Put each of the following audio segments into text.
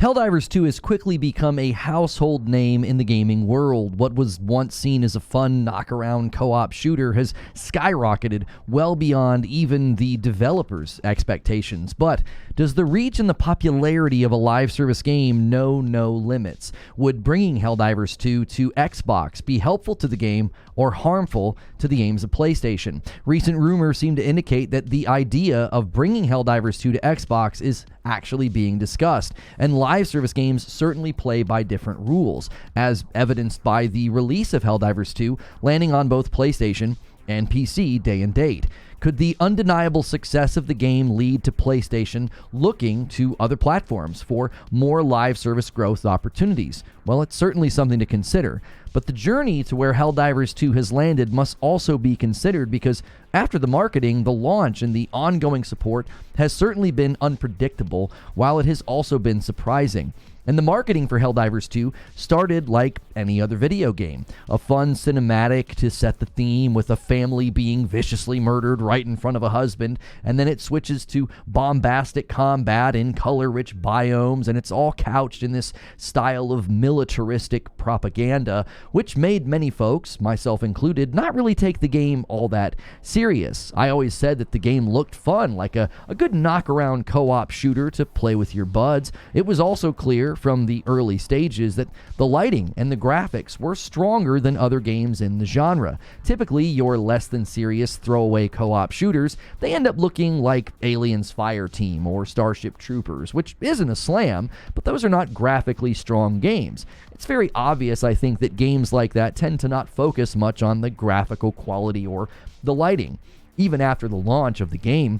Helldivers 2 has quickly become a household name in the gaming world. What was once seen as a fun knock-around co-op shooter has skyrocketed well beyond even the developers' expectations. But does the reach and the popularity of a live service game know no limits? Would bringing Helldivers 2 to Xbox be helpful to the game or harmful to the aims of PlayStation? Recent rumors seem to indicate that the idea of bringing Helldivers 2 to Xbox is actually being discussed, and live service games certainly play by different rules, as evidenced by the release of Helldivers 2 landing on both PlayStation and PC day and date. Could the undeniable success of the game lead to PlayStation looking to other platforms for more live service growth opportunities? Well, it's certainly something to consider. But the journey to where Helldivers 2 has landed must also be considered, because after the marketing, the launch, and the ongoing support has certainly been unpredictable, while it has also been surprising. And the marketing for Helldivers 2 started like any other video game. A fun cinematic to set the theme with a family being viciously murdered right in front of a husband, and then it switches to bombastic combat in color-rich biomes, and it's all couched in this style of militaristic propaganda, which made many folks, myself included, not really take the game all that serious. I always said that the game looked fun, like a good knock-around co-op shooter to play with your buds. It was also clear from the early stages that the lighting and the graphics were stronger than other games in the genre. Typically, your less than serious throwaway co-op shooters, they end up looking like Aliens Fireteam or Starship Troopers, which isn't a slam, but those are not graphically strong games. It's very obvious, I think, that games like that tend to not focus much on the graphical quality or the lighting. Even after the launch of the game,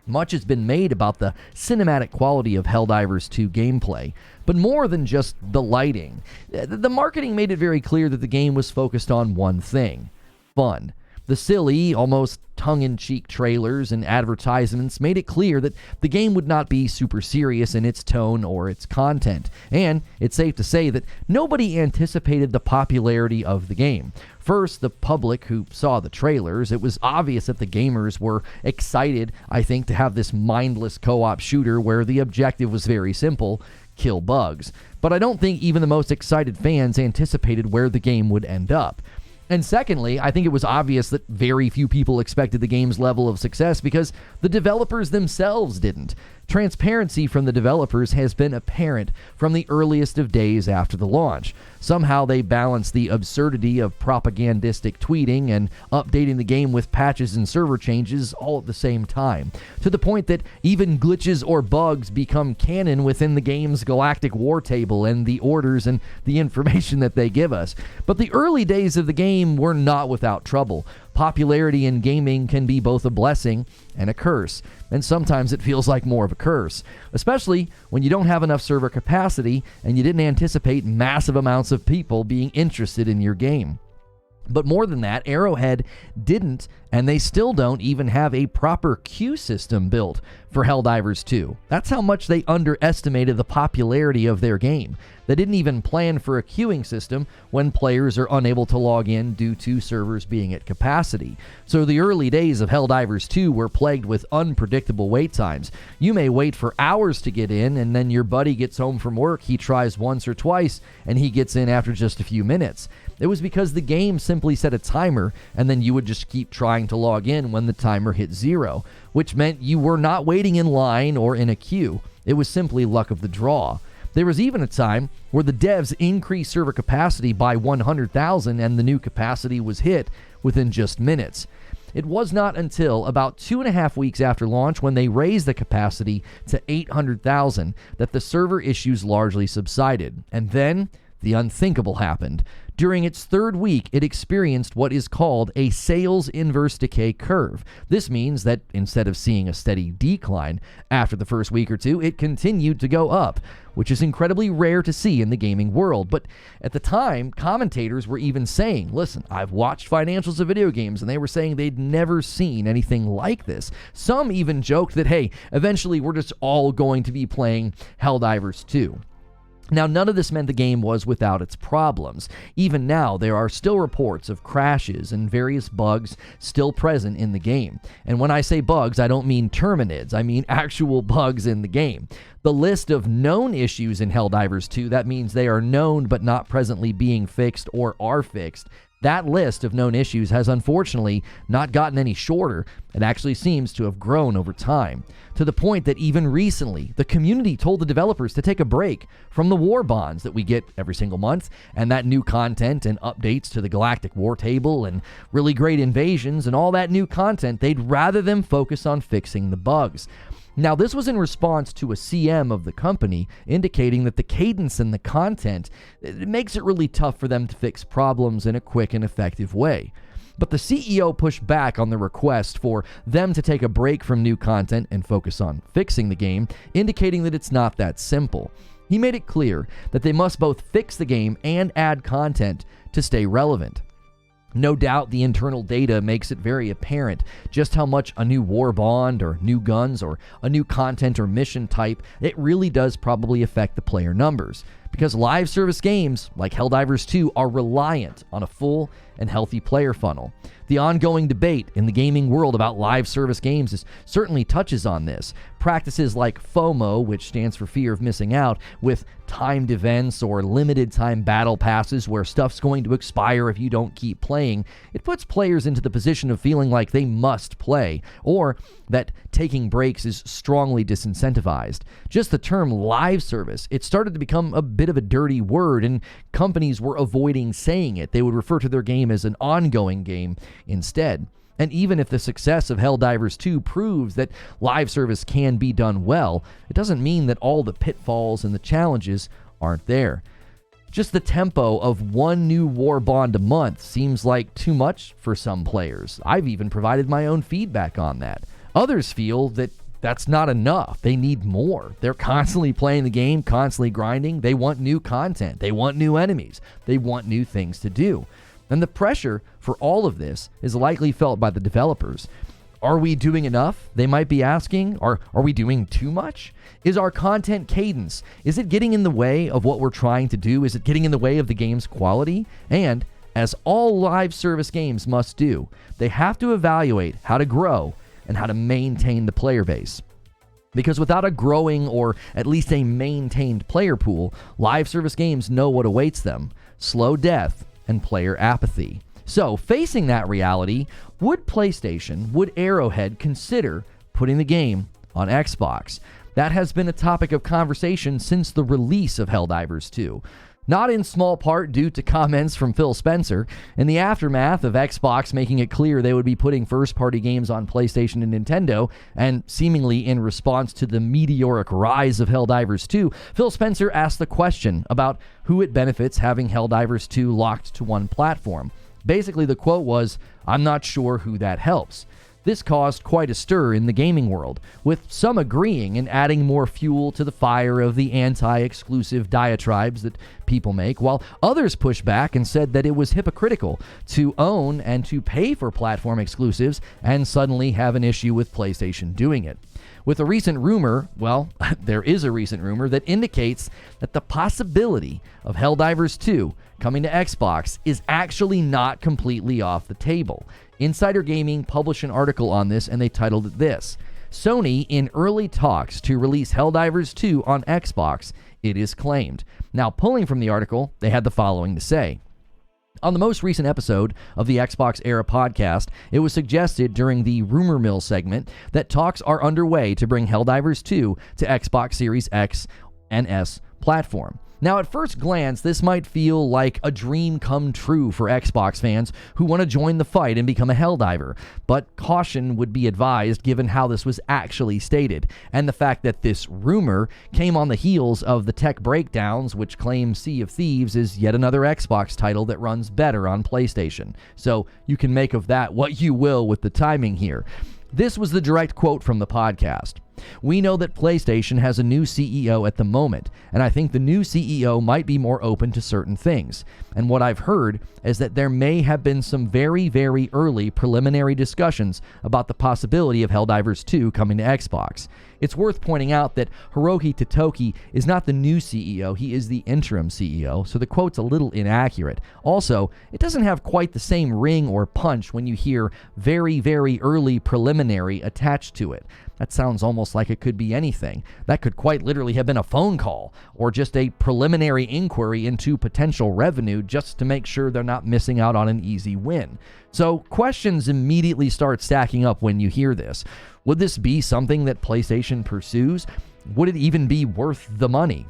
much has been made about the cinematic quality of Helldivers 2 gameplay, but more than just the lighting. The marketing made it very clear that the game was focused on one thing: fun. The silly, almost tongue-in-cheek trailers and advertisements made it clear that the game would not be super serious in its tone or its content, and it's safe to say that nobody anticipated the popularity of the game. First, the public who saw the trailers. It was obvious that the gamers were excited, I think, to have this mindless co-op shooter where the objective was very simple: kill bugs. But I don't think even the most excited fans anticipated where the game would end up. And secondly, I think it was obvious that very few people expected the game's level of success because the developers themselves didn't. Transparency from the developers has been apparent from the earliest of days after the launch. Somehow they balanced the absurdity of propagandistic tweeting and updating the game with patches and server changes all at the same time, to the point that even glitches or bugs become canon within the game's galactic war table and the orders and the information that they give us. But the early days of the game were not without trouble. Popularity in gaming can be both a blessing and a curse, and sometimes it feels like more of a curse, especially when you don't have enough server capacity and you didn't anticipate massive amounts of people being interested in your game. But more than that, Arrowhead didn't, and they still don't even have a proper queue system built for Helldivers 2. That's how much they underestimated the popularity of their game. They didn't even plan for a queuing system when players are unable to log in due to servers being at capacity. So the early days of Helldivers 2 were plagued with unpredictable wait times. You may wait for hours to get in, and then your buddy gets home from work, he tries once or twice, and he gets in after just a few minutes. It was because the game simply set a timer, and then you would just keep trying to log in when the timer hit 0, which meant you were not waiting in line or in a queue. It was simply luck of the draw. There was even a time where the devs increased server capacity by 100,000 and the new capacity was hit within just minutes. It was not until about 2.5 weeks after launch, when they raised the capacity to 800,000, that the server issues largely subsided. And then the unthinkable happened. During its third week, it experienced what is called a sales inverse decay curve. This means that instead of seeing a steady decline after the first week or two, it continued to go up, which is incredibly rare to see in the gaming world. But at the time, commentators were even saying, listen, I've watched financials of video games, and they were saying they'd never seen anything like this. Some even joked that, hey, eventually we're just all going to be playing Helldivers 2. Now, none of this meant the game was without its problems. Even now, there are still reports of crashes and various bugs still present in the game. And when I say bugs, I don't mean Terminids, I mean actual bugs in the game. The list of known issues in Helldivers 2, that means they are known but not presently being fixed or are fixed. That list of known issues has unfortunately not gotten any shorter. It actually seems to have grown over time, to the point that even recently, the community told the developers to take a break from the war bonds that we get every single month, and that new content and updates to the Galactic War Table and really great invasions and all that new content. They'd rather them focus on fixing the bugs. Now, this was in response to a CM of the company indicating that the cadence and the content, it makes it really tough for them to fix problems in a quick and effective way. But the CEO pushed back on the request for them to take a break from new content and focus on fixing the game, indicating that it's not that simple. He made it clear that they must both fix the game and add content to stay relevant. No doubt the internal data makes it very apparent just how much a new war bond or new guns or a new content or mission type, it really does probably affect the player numbers. Because live service games like Helldivers 2 are reliant on a full and healthy player funnel. The ongoing debate in the gaming world about live service games certainly touches on this. Practices like FOMO, which stands for fear of missing out, with timed events or limited time battle passes where stuff's going to expire if you don't keep playing, it puts players into the position of feeling like they must play, or that taking breaks is strongly disincentivized. Just the term live service, it started to become a bit of a dirty word, and companies were avoiding saying it. They would refer to their game as an ongoing game instead. And even if the success of Helldivers 2 proves that live service can be done well, it doesn't mean that all the pitfalls and the challenges aren't there. Just the tempo of one new war bond a month seems like too much for some players. I've even provided my own feedback on that. Others feel that that's not enough. They need more. They're constantly playing the game, constantly grinding. They want new content. They want new enemies. They want new things to do. And the pressure for all of this is likely felt by the developers. Are we doing enough? They might be asking. Are we doing too much? Is our content cadence, is it getting in the way of what we're trying to do? Is it getting in the way of the game's quality? And as all live service games must do, they have to evaluate how to grow and how to maintain the player base. Because without a growing or at least a maintained player pool, live service games know what awaits them: slow death and player apathy. So, facing that reality, would PlayStation, would Arrowhead consider putting the game on Xbox? That has been a topic of conversation since the release of Helldivers 2. Not in small part due to comments from Phil Spencer. In the aftermath of Xbox making it clear they would be putting first-party games on PlayStation and Nintendo, and seemingly in response to the meteoric rise of Helldivers 2, Phil Spencer asked the question about who it benefits having Helldivers 2 locked to one platform. Basically, the quote was, "I'm not sure who that helps." This caused quite a stir in the gaming world, with some agreeing and adding more fuel to the fire of the anti-exclusive diatribes that people make, while others pushed back and said that it was hypocritical to own and to pay for platform exclusives and suddenly have an issue with PlayStation doing it. With a recent rumor, well, there is a recent rumor that indicates that the possibility of Helldivers 2 coming to Xbox is actually not completely off the table. Insider Gaming published an article on this, and they titled it this: Sony in early talks to release Helldivers 2 on Xbox, it is claimed. Now, pulling from the article, they had the following to say. On the most recent episode of the Xbox Era podcast, it was suggested during the Rumor Mill segment that talks are underway to bring Helldivers 2 to Xbox Series X and S platform. Now, at first glance, this might feel like a dream come true for Xbox fans who want to join the fight and become a Helldiver, but caution would be advised given how this was actually stated, and the fact that this rumor came on the heels of the tech breakdowns, which claim Sea of Thieves is yet another Xbox title that runs better on PlayStation. So you can make of that what you will with the timing here. This was the direct quote from the podcast. We know that PlayStation has a new CEO at the moment, and I think the new CEO might be more open to certain things. And what I've heard is that there may have been some very, very early preliminary discussions about the possibility of Helldivers 2 coming to Xbox. It's worth pointing out that Hiroki Totoki is not the new CEO, he is the interim CEO, so the quote's a little inaccurate. Also, it doesn't have quite the same ring or punch when you hear very, very early preliminary attached to it. That sounds almost like it could be anything. That could quite literally have been a phone call or just a preliminary inquiry into potential revenue just to make sure they're not missing out on an easy win. So questions immediately start stacking up when you hear this. Would this be something that PlayStation pursues? Would it even be worth the money?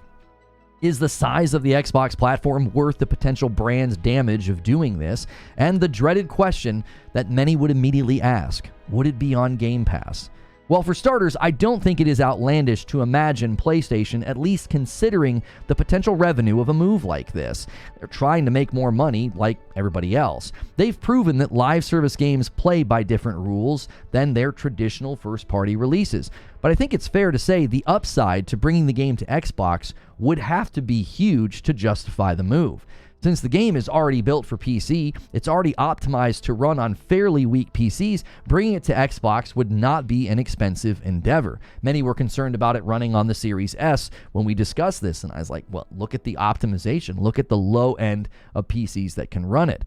Is the size of the Xbox platform worth the potential brand's damage of doing this? And the dreaded question that many would immediately ask, would it be on Game Pass? Well, for starters, I don't think it is outlandish to imagine PlayStation at least considering the potential revenue of a move like this. They're trying to make more money like everybody else. They've proven that live service games play by different rules than their traditional first-party releases. But I think it's fair to say the upside to bringing the game to Xbox would have to be huge to justify the move. Since the game is already built for PC, it's already optimized to run on fairly weak PCs, bringing it to Xbox would not be an expensive endeavor. Many were concerned about it running on the Series S when we discussed this, and I was like, well, look at the optimization, look at the low end of PCs that can run it.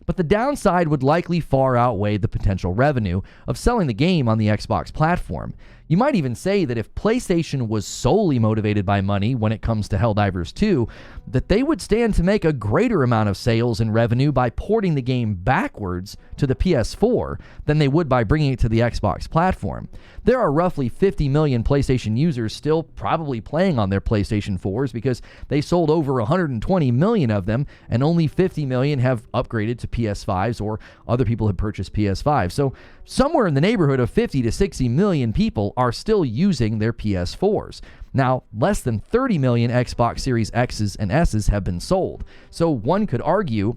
But the downside would likely far outweigh the potential revenue of selling the game on the Xbox platform. You might even say that if PlayStation was solely motivated by money when it comes to Helldivers 2, that they would stand to make a greater amount of sales and revenue by porting the game backwards to the PS4 than they would by bringing it to the Xbox platform. There are roughly 50 million PlayStation users still probably playing on their PlayStation 4s because they sold over 120 million of them, and only 50 million have upgraded to PS5s or other people have purchased PS5s. So somewhere in the neighborhood of 50 to 60 million people are still using their PS4s. Now, less than 30 million Xbox Series X's and S's have been sold. So one could argue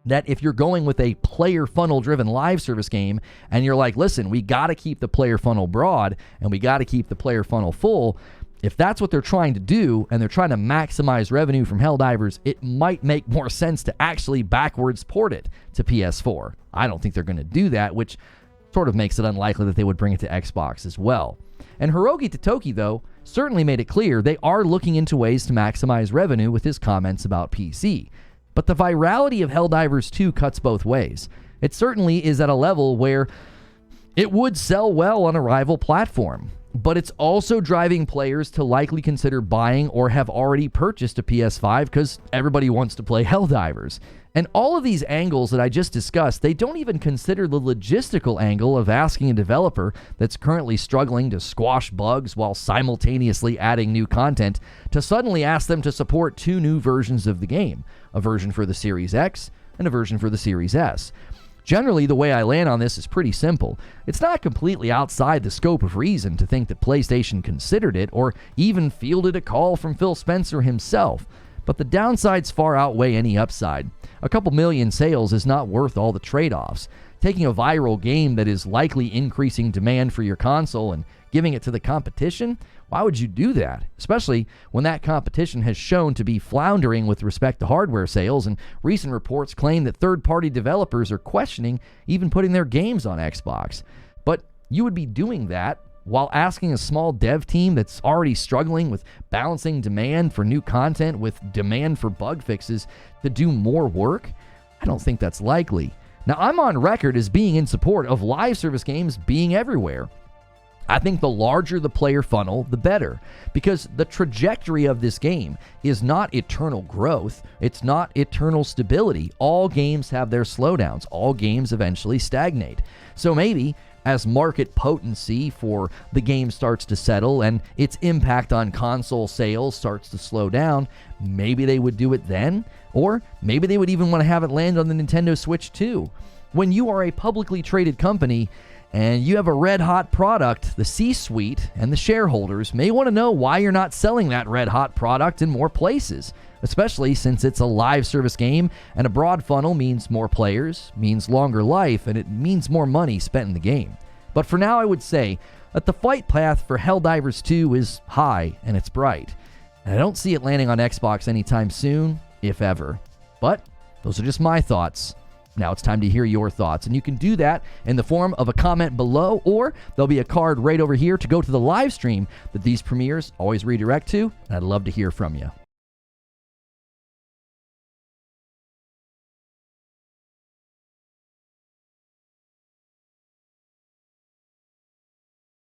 that if you're going with a player funnel driven live service game and you're like, listen, we got to keep the player funnel broad and we got to keep the player funnel full, if that's what they're trying to do and they're trying to maximize revenue from Helldivers, it might make more sense to actually backwards port it to PS4. I don't think they're going to do that, which sort of makes it unlikely that they would bring it to Xbox as well. And Hiroki Totoki, though, certainly made it clear they are looking into ways to maximize revenue with his comments about PC. But the virality of Helldivers 2 cuts both ways. It certainly is at a level where it would sell well on a rival platform, but it's also driving players to likely consider buying or have already purchased a PS5 because everybody wants to play Helldivers. And all of these angles that I just discussed, they don't even consider the logistical angle of asking a developer that's currently struggling to squash bugs while simultaneously adding new content to suddenly ask them to support two new versions of the game, a version for the Series X and a version for the Series S. Generally, the way I land on this is pretty simple. It's not completely outside the scope of reason to think that PlayStation considered it or even fielded a call from Phil Spencer himself. But the downsides far outweigh any upside. A couple million sales is not worth all the trade-offs. Taking a viral game that is likely increasing demand for your console and giving it to the competition? Why would you do that? Especially when that competition has shown to be floundering with respect to hardware sales, and recent reports claim that third-party developers are questioning even putting their games on Xbox. But you would be doing that while asking a small dev team that's already struggling with balancing demand for new content with demand for bug fixes to do more work? I don't think that's likely. Now, I'm on record as being in support of live service games being everywhere. I think the larger the player funnel, the better, because the trajectory of this game is not eternal growth. It's not eternal stability. All games have their slowdowns. All games eventually stagnate. So maybe as market potency for the game starts to settle and its impact on console sales starts to slow down, maybe they would do it then, or maybe they would even want to have it land on the Nintendo Switch too. When you are a publicly traded company and you have a red-hot product, the C-suite and the shareholders may want to know why you're not selling that red-hot product in more places, especially since it's a live service game and a broad funnel means more players, means longer life, and it means more money spent in the game. But for now, I would say that the flight path for Helldivers 2 is high and it's bright. And I don't see it landing on Xbox anytime soon, if ever. But those are just my thoughts. Now it's time to hear your thoughts, and you can do that in the form of a comment below, or there'll be a card right over here to go to the live stream that these premieres always redirect to, and I'd love to hear from you.